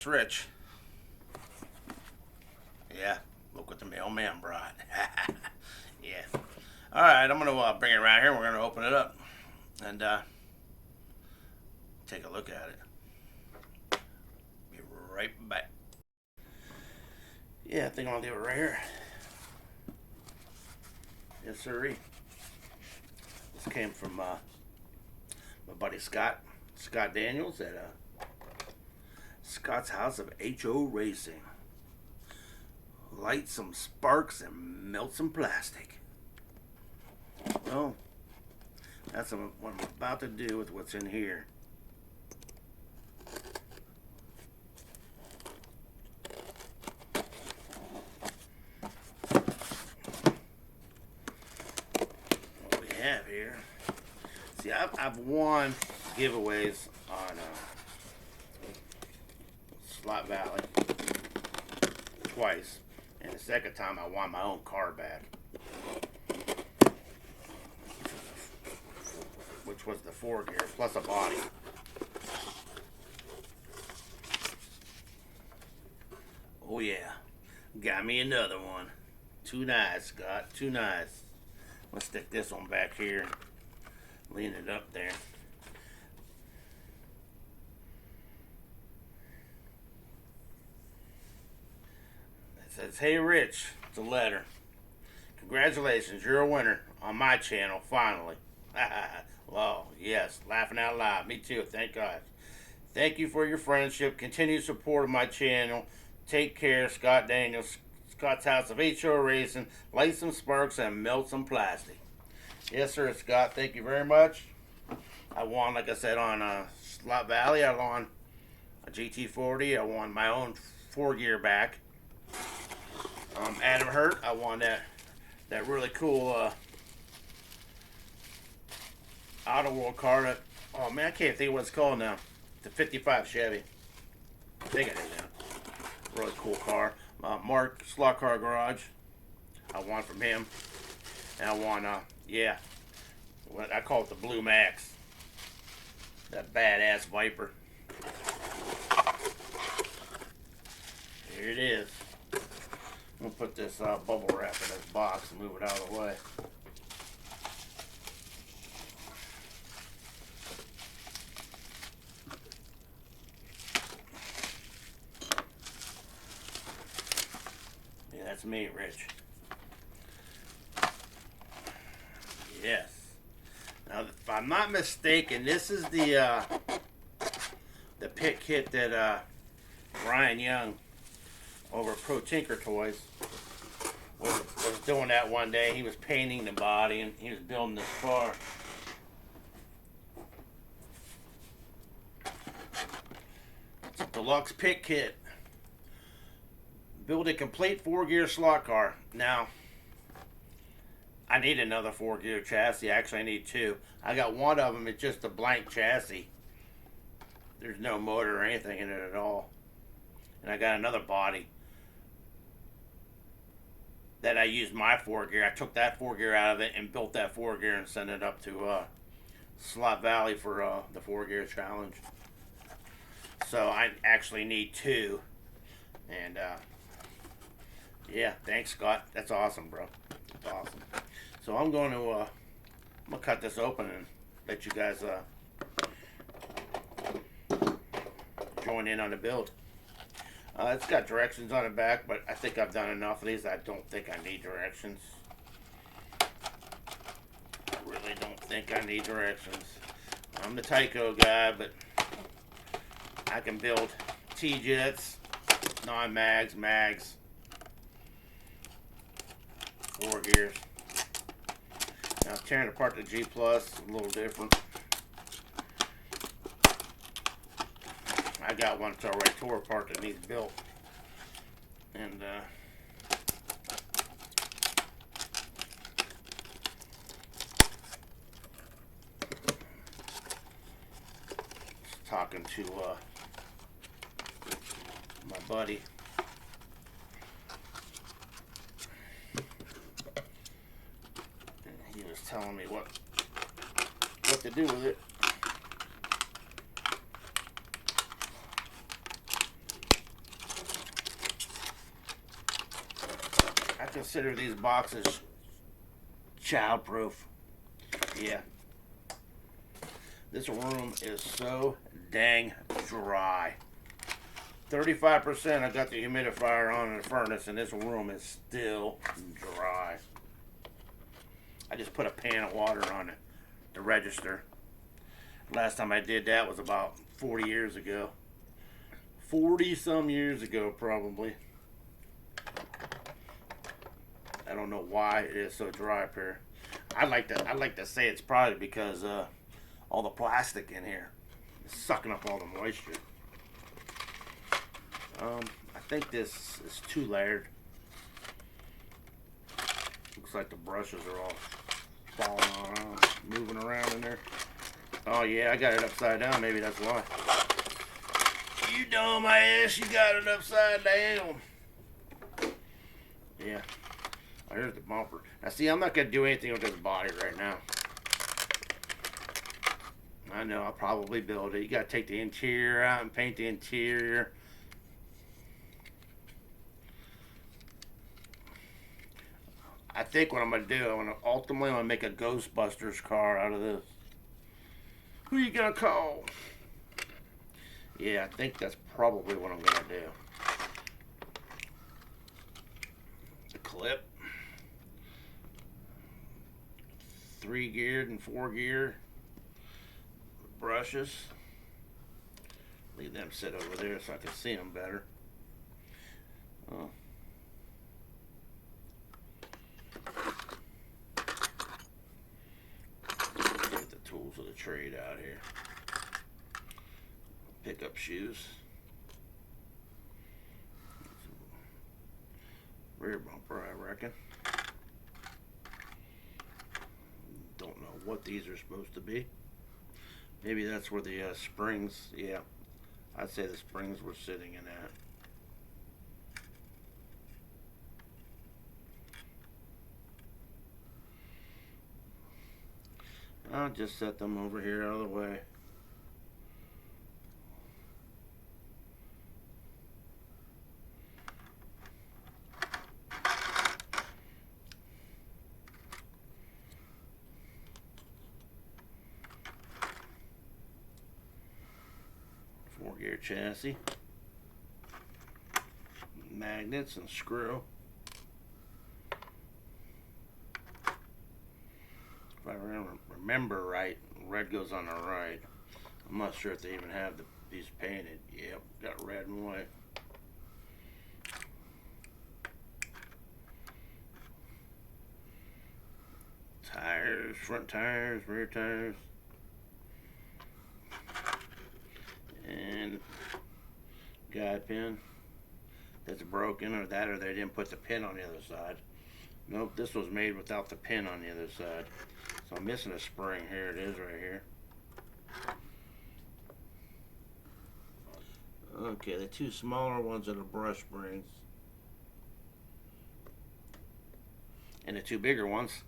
It's Rich. Yeah, look what the mailman brought. Yeah. All right, I'm gonna bring it around here. We're gonna open it up and take a look at it. Be right back. Yeah, I think I'll do it right here. Yes, sirree. This came from my buddy Scott Daniels at Scott's House of HO Racing. Light some sparks and melt some plastic. Well, that's what I'm about to do with what's in here. What we have here. See, I've won giveaways on Slot Valley twice, and the second time I won my own car back, which was the 4-gear plus a body. Oh yeah, got me another one. Too nice, Scott. Too nice. Let's stick this one back here. Lean it up there. It says, "Hey Rich, it's a letter. Congratulations, you're a winner on my channel, finally." Well, yes, laughing out loud. Me too, thank God. Thank you for your friendship, continued support of my channel. Take care, Scott Daniels, Scott's House of HO Racing. Light some sparks and melt some plastic. Yes, sir, Scott. Thank you very much. I won, like I said, on Slot Valley. I won a GT40. I won my own 4-gear back. Adam Hurt. I won that really cool Auto World car. That, oh man, I can't think of what it's called now. The '55 Chevy. I think it is now. Really cool car. Mark Slot Car Garage. I won from him. And I won, yeah, what I call it the Blue Max. That badass Viper. Here it is. I'm gonna put this bubble wrap in this box and move it out of the way. Yeah, that's me, Rich. Yes. Now, if I'm not mistaken, this is the pit kit that Ryan Young over at Pro Tinker Toys was doing that one day. He was painting the body and he was building this car. It's a deluxe pit kit. Build a complete 4-gear slot car. Now, I need another 4-gear chassis. Actually, I need 2. I got one of them. It's just a blank chassis. There's no motor or anything in it at all. And I got another body that I used my 4-gear. I took that 4-gear out of it and built that 4-gear and sent it up to Slot Valley for the 4-gear challenge. So I actually need 2. And yeah, thanks, Scott. That's awesome, bro. That's awesome. So I'm going to cut this open and let you guys join in on the build. It's got directions on the back, but I think I've done enough of these. I don't think I need directions. I really don't think I need directions. I'm the Tyco guy, but I can build T-jets, non-mags, mags, 4 gears. Now tearing apart the G Plus is a little different. I got one that's already tore apart that needs built. And talking to my buddy. And he was telling me what to do with it. consider these boxes childproof. Yeah. This room is so dang dry. 35% I got the humidifier on in the furnace, and this room is still dry. I just put a pan of water on it to register. Last time I did that was about 40 years ago. 40 some years ago, probably. I don't know why it is so dry up here. I like to say it's probably because all the plastic in here is sucking up all the moisture. I think this is 2 layered. Looks like the brushes are all falling around, moving around in there. Oh yeah, I got it upside down. Maybe that's why. You dumb ass, you got it upside down. Yeah. Oh, here's the bumper. Now see, I'm not going to do anything with this body right now. I know, I'll probably build it. You got to take the interior out and paint the interior. I think what I'm going to do, I'm going to make a Ghostbusters car out of this. Who you going to call? Yeah, I think that's probably what I'm going to do. The clip. 3 geared and 4 gear. Brushes. Leave them sit over there so I can see them better. Oh. Get the tools of the trade out here. Pick up shoes. Rear bumper, I reckon. Don't know what these are supposed to be. Maybe that's where the springs, yeah. I'd say the springs were sitting in that. I'll just set them over here out of the way. Gear chassis, magnets and screw. If I remember right, red goes on the right. I'm not sure if they even have these painted. Yep, got red and white. Tires, front tires, rear tires. And guide pin that's broken, or they didn't put the pin on the other side. Nope, this was made without the pin on the other side. So I'm missing a spring. Here it is right here. Okay, the 2 smaller ones are the brush springs. And the 2 bigger ones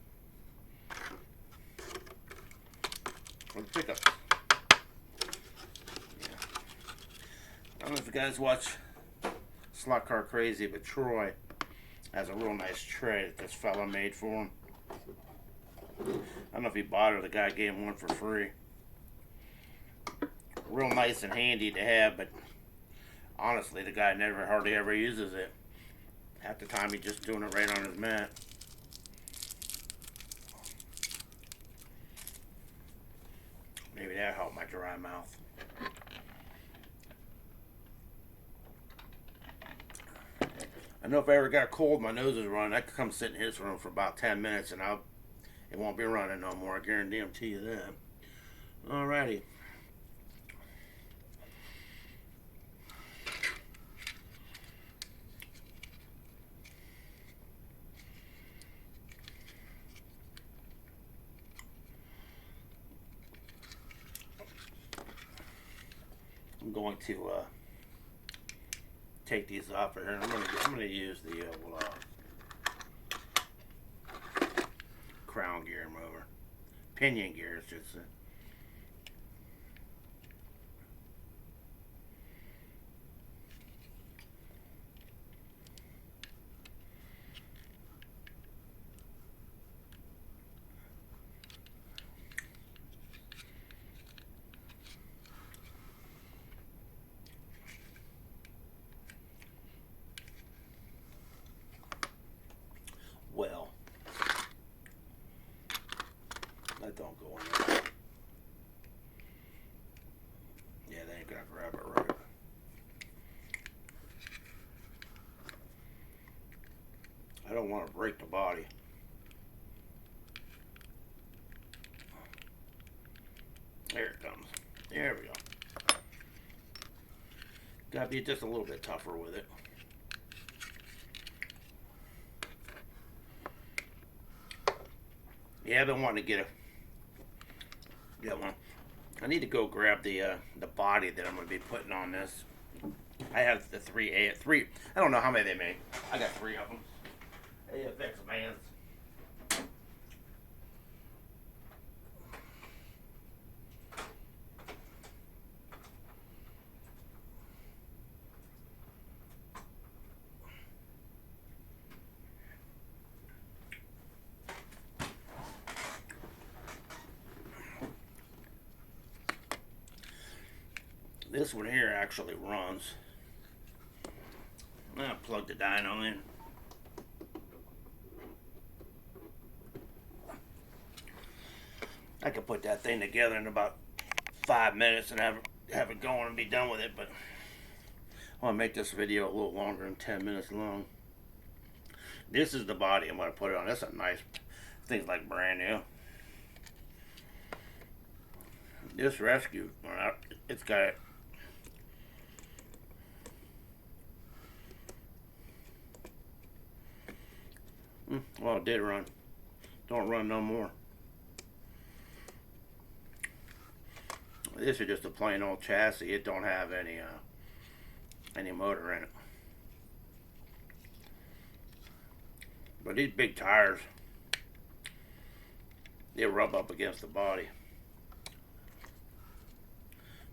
for the pickups. I don't know if you guys watch Slot Car Crazy, but Troy has a real nice tray that this fella made for him. I don't know if he bought it or the guy gave him one for free. Real nice and handy to have, but honestly, the guy never hardly ever uses it. Half the time he's just doing it right on his mat. Maybe that helped my dry mouth. I know if I ever got a cold, my nose is running, I could come sit in his room for about 10 minutes and it won't be running no more. I guarantee you that. Alrighty. I'm going to take these off of here. I'm gonna use the crown gear mover, pinion gear, I should say. go in there. Yeah, they ain't gonna grab it right. I don't want to break the body. There it comes. There we go. Gotta be just a little bit tougher with it. Yeah, I've been wanting to get one. I need to go grab the body that I'm going to be putting on this. I have the three. I don't know how many they make. I got 3 of them. AFX Vans. This one here actually runs. I'll plug the dyno in. I could put that thing together in about 5 minutes and have it going and be done with it, but I want to make this video a little longer than 10 minutes long. This is the body I'm going to put it on. That's a nice thing's like brand new. This rescue, it's got well, it did run. Don't run no more. This is just a plain old chassis. It don't have any motor in it. But these big tires, they rub up against the body.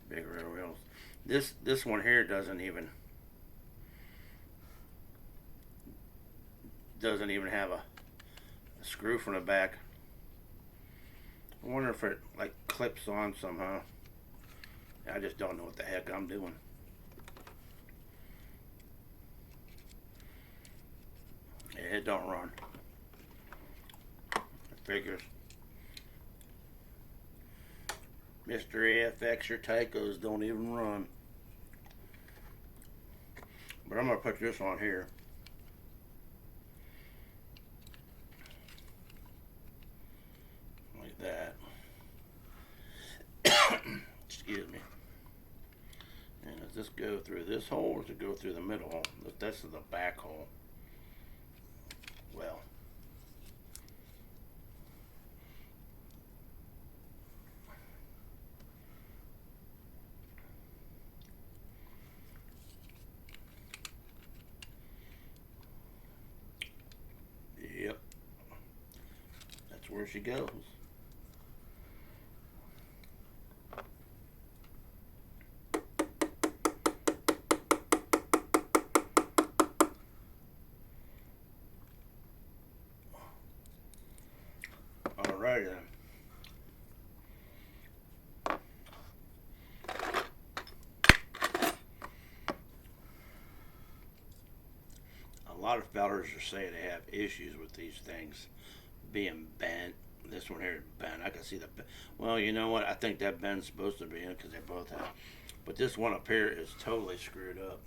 Big rear wheels. This one here doesn't even have a screw from the back. I wonder if it like clips on somehow. I just don't know what the heck I'm doing. Yeah, it don't run. It figures. Mr. AFX, your Tycos don't even run. But I'm going to put this on here. Like that. Excuse me. And does this go through this hole or does it go through the middle hole? This is the back hole. Well. Yep. That's where she goes. Alright then. A lot of fellers are saying they have issues with these things being bent. This one here is bent. I can see the. Well, you know what? I think that bend's supposed to be in because they both have. But this one up here is totally screwed up.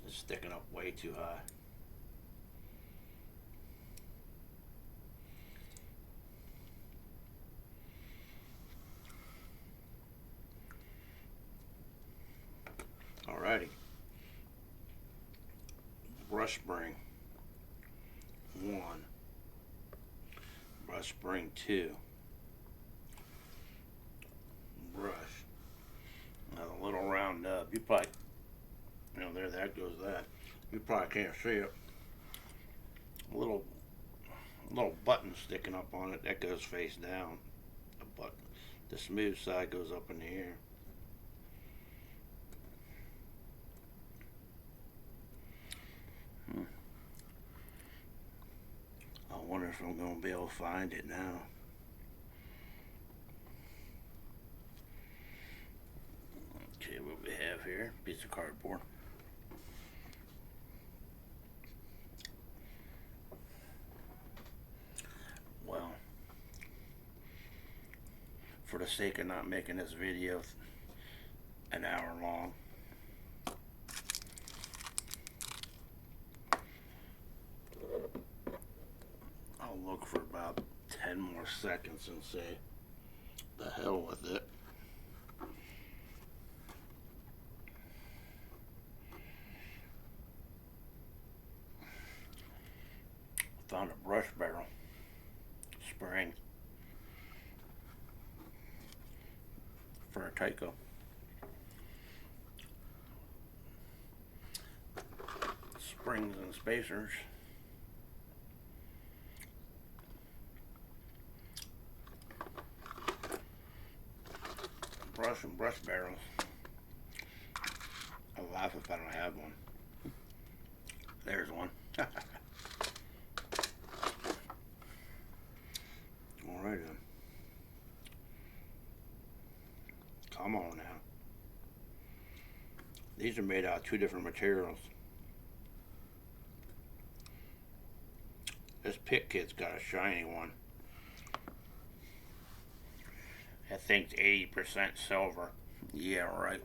It's sticking up way too high. Alrighty. Brush spring 1. Brush spring 2. Brush. Now the little round nub. You probably, there that goes that. You probably can't see it. A little button sticking up on it. That goes face down. But the smooth side goes up in the air. I wonder if I'm going to be able to find it now. Okay, what we have here, piece of cardboard. Well, sake of not making this video an hour long. I'll look for about 10 more seconds and say, the hell with it. Found a brush barrel spring for a Tyco. Springs and spacers. Brush and brush barrels. I'll laugh if I don't have one. There's one. Alright then. Come on now. These are made out of two different materials. This pit kit's got a shiny one. I think it's 80% silver. Yeah, right.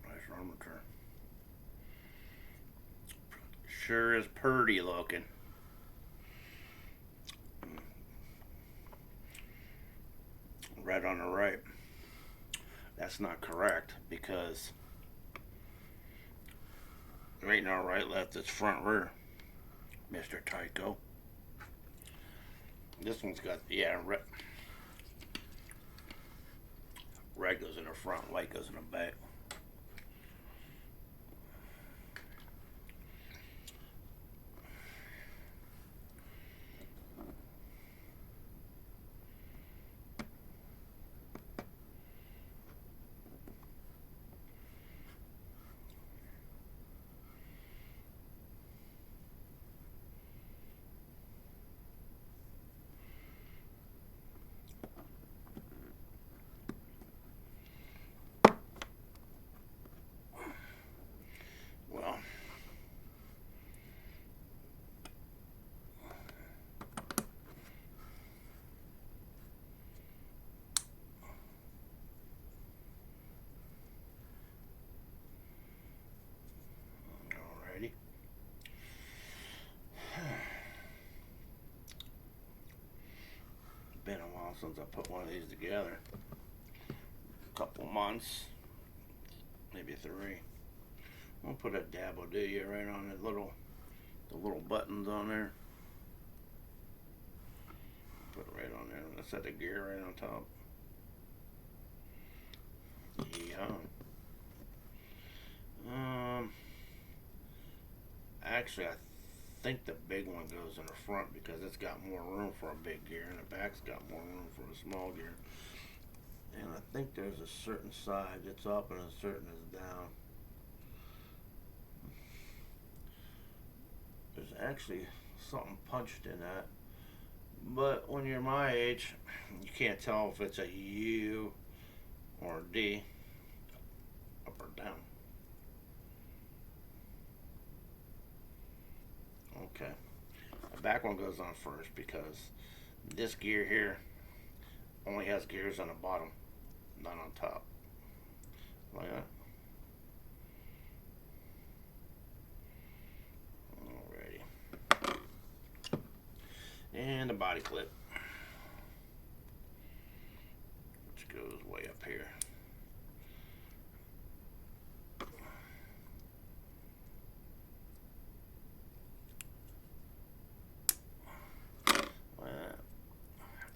Nice armature. Sure is pretty looking. Red on the right. That's not correct because there ain't no right, left, it's front, rear, Mr. Tyco. This one's got, yeah, red goes in the front, white goes in the back. Been a while since I put one of these together. A couple months, maybe 3. I'll put a dab will do you right on the little buttons on there. Put it right on there. Let's set the gear right on top. Yeah. Actually, I think the big one goes in the front because it's got more room for a big gear, and the back's got more room for a small gear. And I think there's a certain side that's up and a certain is down. There's actually something punched in that, but when you're my age, you can't tell if it's a U or a D, up or down. Okay, the back one goes on first because this gear here only has gears on the bottom, not on top. Like that. Alrighty. And the body clip, which goes way up here.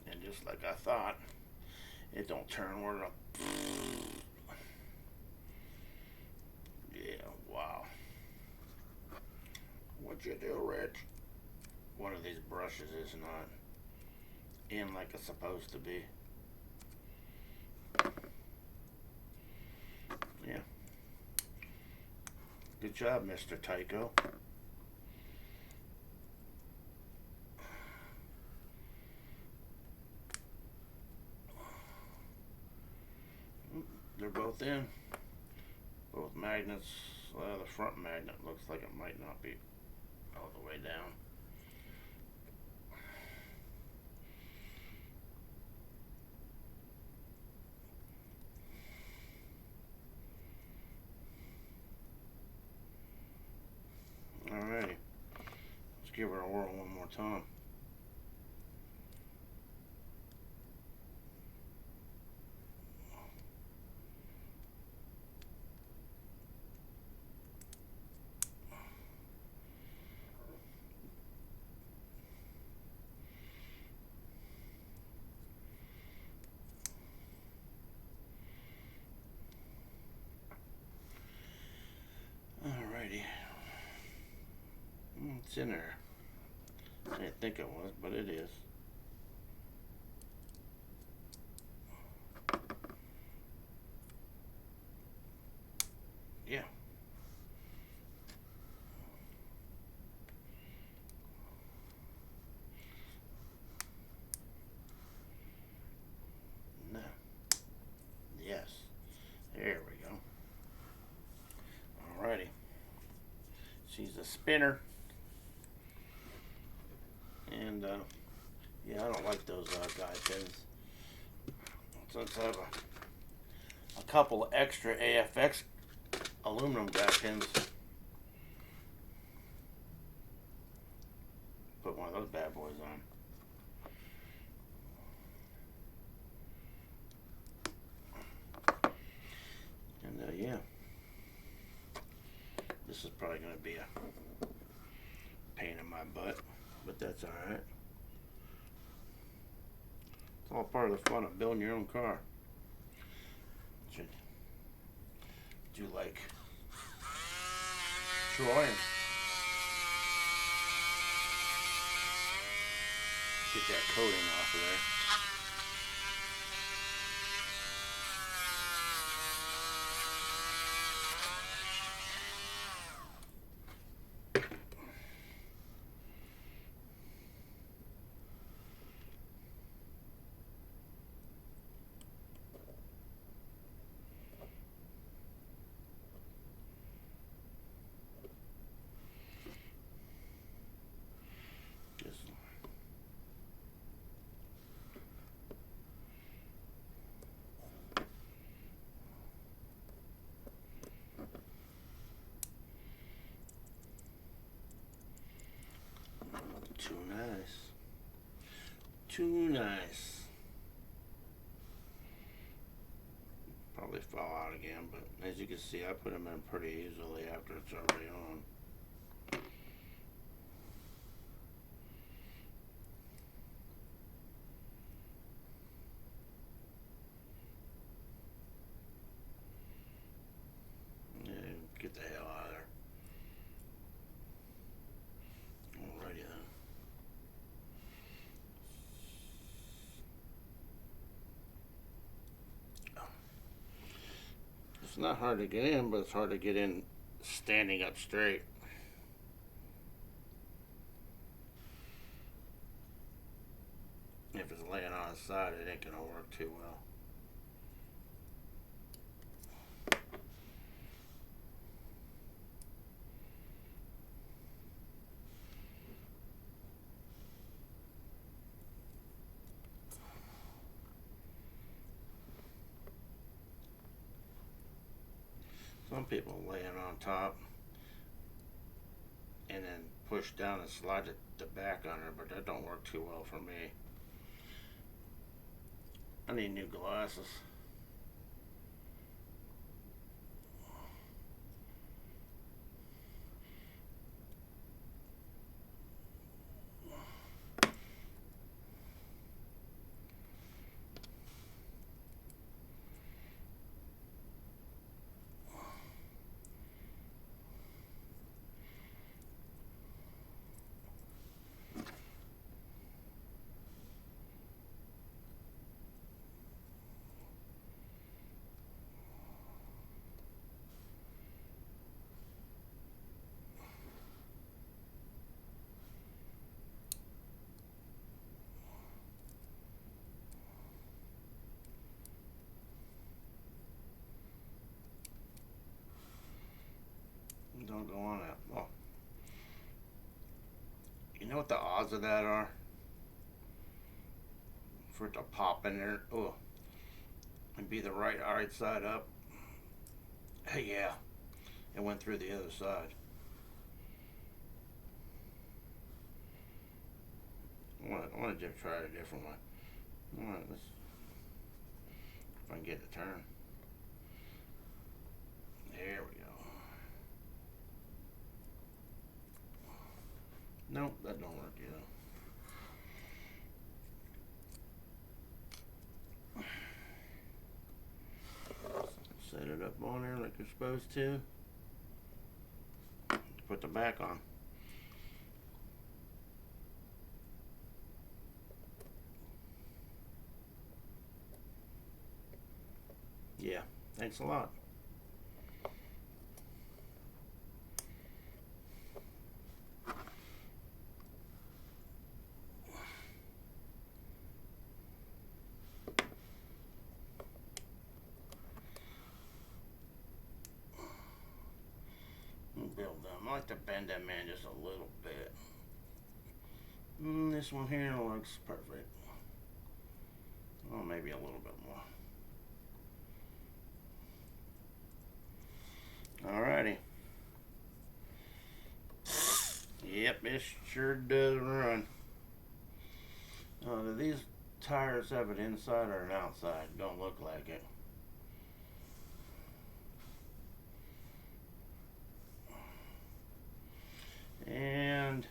And just like I thought, it don't turn where the... Yeah, wow. What'd you do, Rich? One of these brushes is not in like it's supposed to be. Yeah. Good job, Mr. Tyco. They're both in. Both magnets Well, the front magnet looks like it might not be all the way down. Alrighty, let's give her a whirl one more time. Alrighty. It's in there. I didn't think it was, but it is. Yeah. No. Yes. There we go. Alrighty. She's a spinner. And, yeah, I don't like those guide pins. So let's have a couple of extra AFX aluminum guide pins. Put one of those bad boys on. And, yeah. This is probably going to be a pain in my butt, but that's alright. It's all part of the fun of building your own car. Should do like Troy and get that coating off of there. Too nice. Too nice. Probably fall out again, but as you can see, I put them in pretty easily after it's already on. Yeah, get the hell out of there. Alrighty then. It's not hard to get in, but it's hard to get in standing up straight. If it's laying on its side, it ain't gonna work too well. Some people lay it on top and then push down and slide the back under, but that don't work too well for me. I need new glasses. cause of that are. For it to pop in there. Oh. And be the right side up. Hey, yeah. It went through the other side. I want to try it a different way. Let's, if I can get it to turn. There we go. Nope, that don't work either. Set it up on there like you're supposed to. Put the back on. Yeah, thanks a lot. Build them. I like to bend them in just a little bit. This one here looks perfect. Oh, maybe a little bit more. Alrighty. Yep, it sure does run. Do these tires have an inside or an outside? Don't look like it. And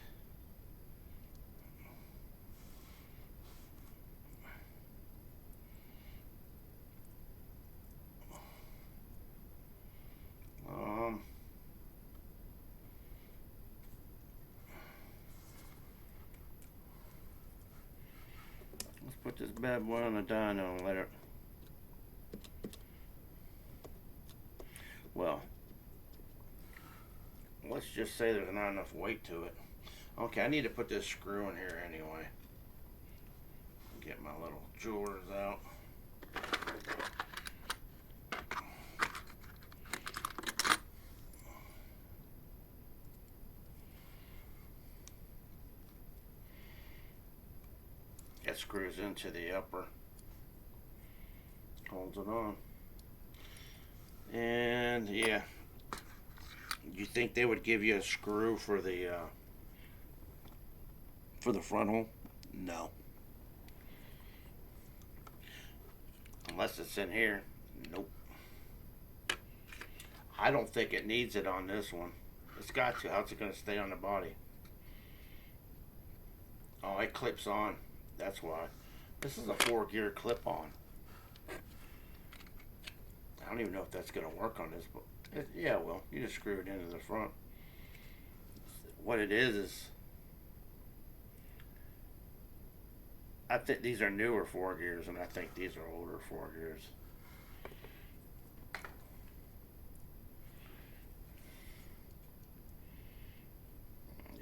let's put this bad boy on the dyno and let it. Well, let's just say there's not enough weight to it. Okay, I need to put this screw in here anyway. Get my little jewelers out. It screws into the upper. Holds it on. And yeah. You think they would give you a screw for the front hole? No. Unless it's in here. Nope. I don't think it needs it on this one. It's got to. How's it going to stay on the body? Oh, it clips on. That's why. This is a 4-gear clip-on. I don't even know if that's going to work on this, but yeah, well, you just screw it into the front. What it is I think these are newer 4-gears, and I think these are older 4-gears.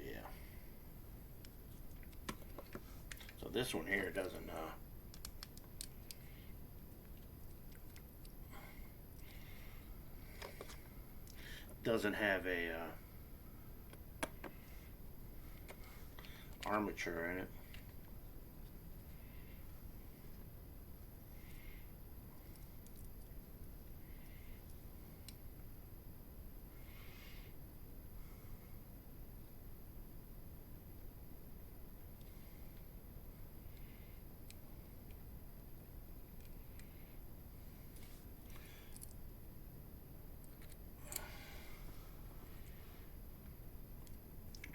Yeah. So this one here doesn't have a armature in it.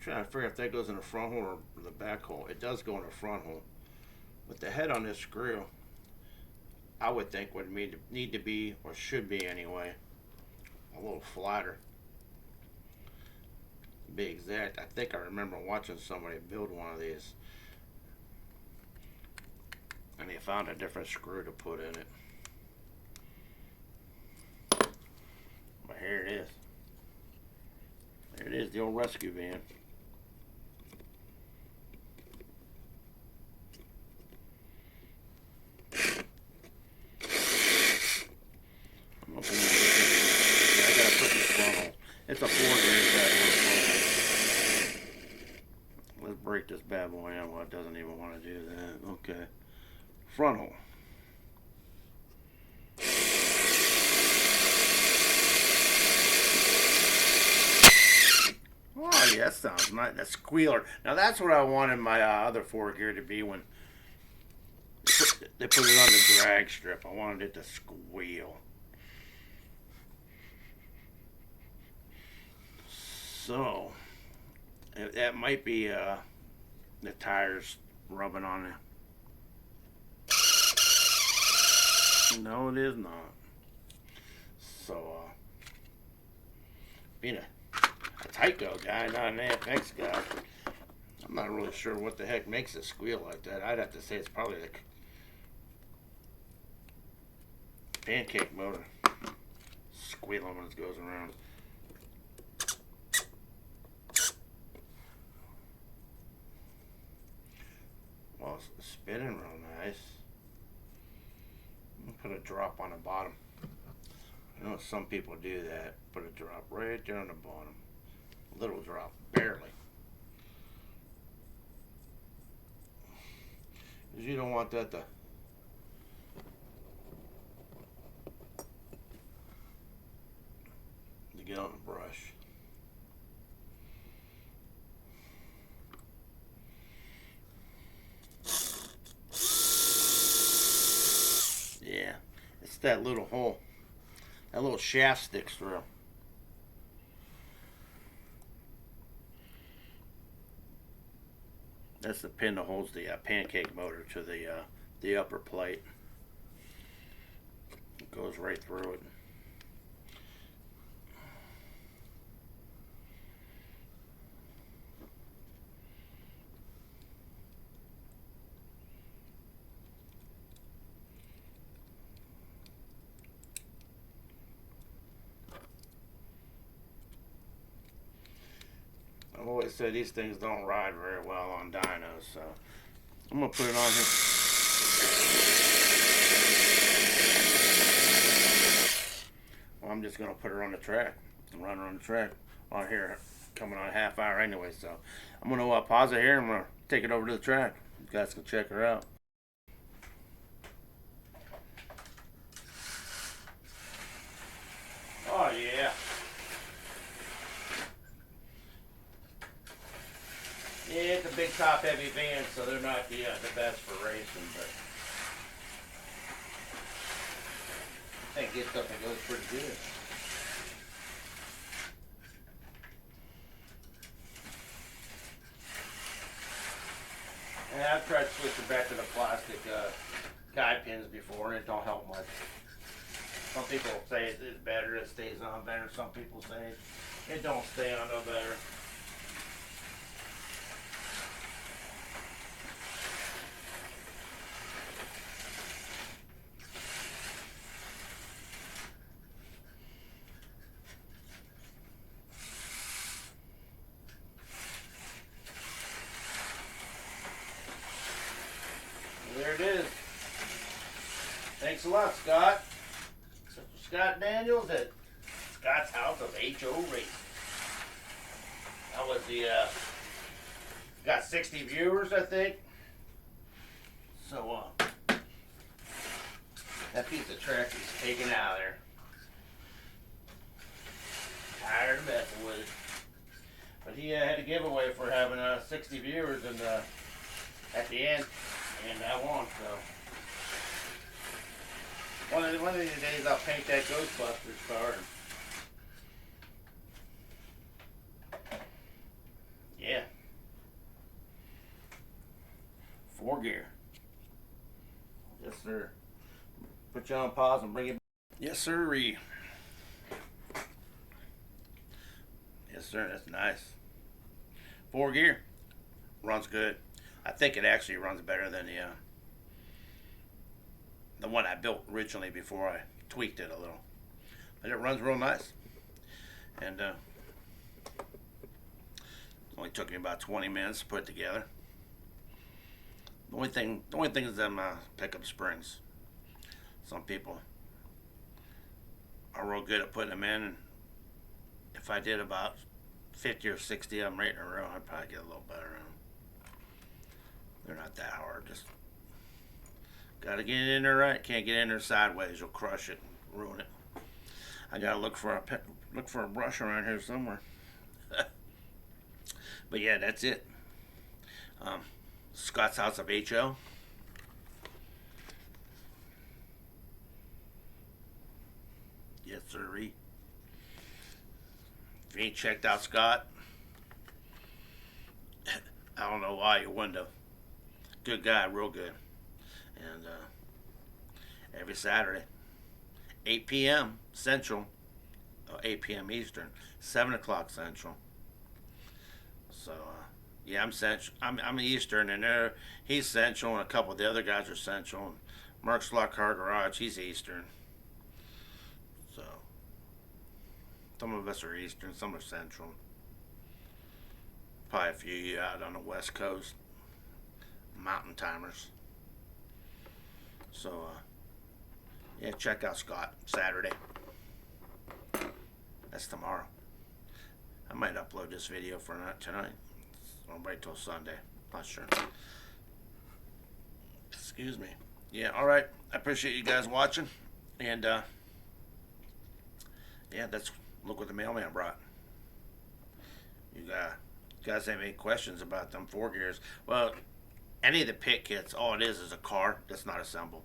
Trying to figure if that goes in the front hole or the back hole. It does go in the front hole. But the head on this screw, I would think would need to be, or should be anyway, a little flatter. To be exact, I think I remember watching somebody build one of these, and they found a different screw to put in it. But here it is. There it is, the old rescue van. It's a 4-gear. Let's break this bad boy yeah, well, it doesn't even want to do that. Okay. Front hole. Oh, yeah, that sounds nice. That squealer. Now, that's what I wanted my other foregear to be when they put it on the drag strip. I wanted it to squeal. So, that might be the tires rubbing on it. No, it is not. So, being a Tyco guy, not an AFX guy, I'm not really sure what the heck makes it squeal like that. I'd have to say it's probably the pancake motor squealing when it goes around. Well, it's spinning real nice. I'm gonna put a drop on the bottom. I know some people do that. Put a drop right there on the bottom. A little drop, barely. Because you don't want that to get on the brush. Yeah, it's that little hole. That little shaft sticks through. That's the pin that holds the pancake motor to the upper plate. It goes right through it. I've always said these things don't ride very well on dynos, so I'm gonna put it on here. Well, I'm just gonna put her on the track and run her on the track on here, coming on a half hour anyway. So I'm gonna pause it here and I'm gonna take it over to the track. You guys can check her out. Oh yeah. Yeah, it's a big top heavy van, so they're not the best for racing, but I think gets up and goes pretty good. And I've tried switching back to the plastic guide pins before, and it don't help much. Some people say it's better, it stays on better. Some people say it don't stay on no better. There it is. Thanks a lot, Scott. Scott Daniels at Scott's House of HO Racing. That was the, got 60 viewers, I think. So, that piece of track is taken out of there. Tired of messing with it. But he had a giveaway for having 60 viewers and at the end, and I won, so. One of these days I'll paint that Ghostbusters car. Yeah. 4-gear. Yes, sir. Put you on pause and bring it back. Yes, sir. Yes, sir. That's nice. 4-gear. Runs good. I think it actually runs better than the one I built originally before I tweaked it a little. But it runs real nice. And it only took me about 20 minutes to put it together. The only thing is them pickup springs. Some people are real good at putting them in. And if I did about 50 or 60 of them right in a row, I'd probably get a little better on them. They're not that hard. Just gotta get in there right. Can't get in there sideways. You'll crush it, ruin it. I gotta look for a brush around here somewhere. But yeah, that's it. Scott's House of HO. Yes, sirree. If you ain't checked out Scott, I don't know why you wouldn't have. Good guy, real good. And every Saturday, 8 p.m. Central, 8 p.m. Eastern, 7 o'clock Central. So, yeah, I'm Central. I'm Eastern, and he's Central, and a couple of the other guys are Central. And Mark Slockhart Garage, he's Eastern. So, some of us are Eastern, some are Central. Probably a few of you out on the West Coast, Mountain Timers. So, yeah, check out Scott Saturday. That's tomorrow. I might upload this video for not tonight. I'll wait till Sunday. Not sure. Excuse me. Yeah, alright. I appreciate you guys watching. And, yeah, that's look what the mailman brought. You guys have any questions about them 4-gears? Well, any of the pit kits, all it is a car that's not assembled.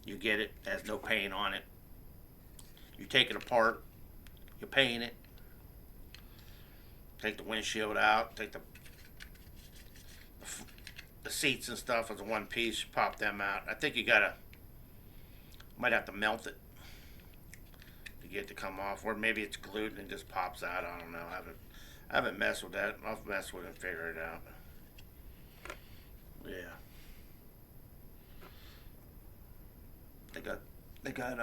You get it, has no paint on it. You take it apart, you paint it, take the windshield out, take the seats and stuff as a one piece, you pop them out. I think you might have to melt it to get it to come off, or maybe it's glued and it just pops out. I don't know. I haven't messed with that. I'll mess with it and figure it out. Yeah. They got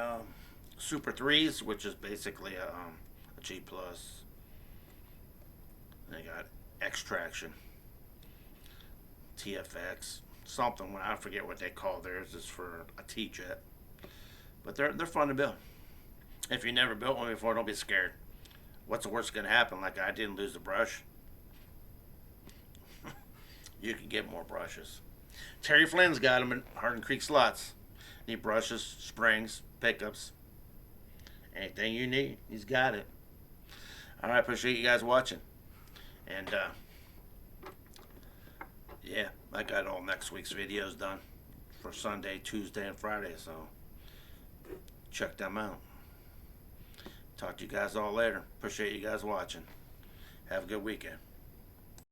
Super 3s, which is basically a G plus. They got Extraction, TFX, something. I forget what they call theirs. Is for a T-jet, but they're fun to build. If you never built one before, don't be scared. What's the worst gonna happen? Like I didn't lose the brush. You can get more brushes. Terry Flynn's got them in Hardin Creek Slots. Need brushes, springs, pickups, anything you need, he's got it. All right, appreciate you guys watching. And, yeah, I got all next week's videos done for Sunday, Tuesday, and Friday, so check them out. Talk to you guys all later. Appreciate you guys watching. Have a good weekend.